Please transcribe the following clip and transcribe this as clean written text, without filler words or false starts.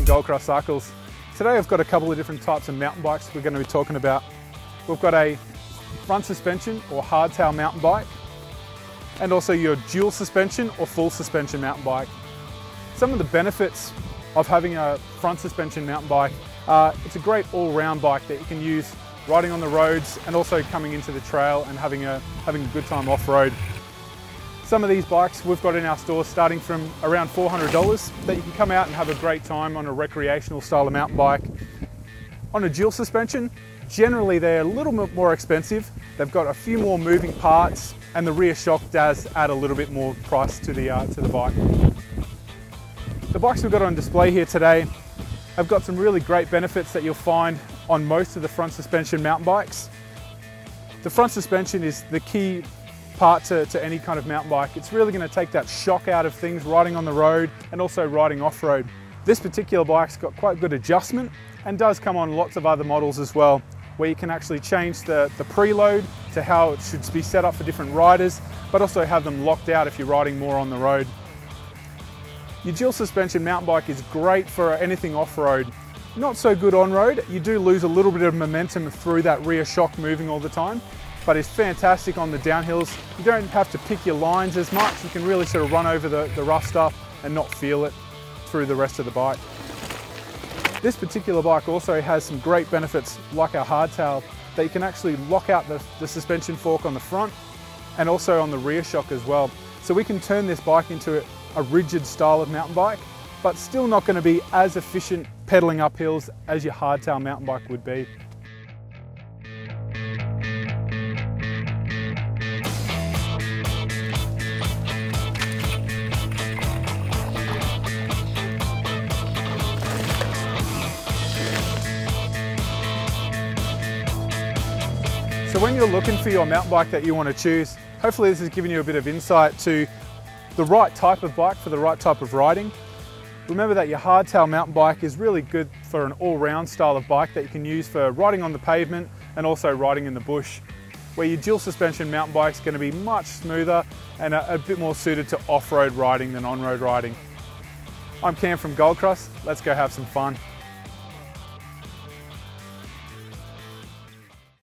Goldcross Cycles. Today I've got a couple of different types of mountain bikes we're going to be talking about. We've got a front suspension or hardtail mountain bike, and also your dual suspension or full suspension mountain bike. Some of the benefits of having a front suspension mountain bike are it's a great all-round bike that you can use riding on the roads and also coming into the trail and having a good time off-road. Some of these bikes we've got in our stores starting from around $400 that you can come out and have a great time on a recreational style of mountain bike. On a dual suspension, generally they're a little bit more expensive. They've got a few more moving parts and the rear shock does add a little bit more price to the bike. The bikes we've got on display here today have got some really great benefits that you'll find on most of the front suspension mountain bikes. The front suspension is the key part to any kind of mountain bike. It's really going to take that shock out of things riding on the road and also riding off-road. This particular bike's got quite good adjustment and does come on lots of other models as well, where you can actually change the preload to how it should be set up for different riders, but also have them locked out if you're riding more on the road. Your dual suspension mountain bike is great for anything off-road. Not so good on-road. You do lose a little bit of momentum through that rear shock moving all the time, but it's fantastic on the downhills. You don't have to pick your lines as much. You can really sort of run over the rough stuff and not feel it through the rest of the bike. This particular bike also has some great benefits like our hardtail, that you can actually lock out the suspension fork on the front and also on the rear shock as well. So we can turn this bike into a rigid style of mountain bike, but still not going to be as efficient pedaling up hills as your hardtail mountain bike would be. So when you're looking for your mountain bike that you want to choose, hopefully this has given you a bit of insight to the right type of bike for the right type of riding. Remember that your hardtail mountain bike is really good for an all-round style of bike that you can use for riding on the pavement and also riding in the bush, where your dual suspension mountain bike is going to be much smoother and a bit more suited to off-road riding than on-road riding. I'm Cam from Goldcross. Let's go have some fun.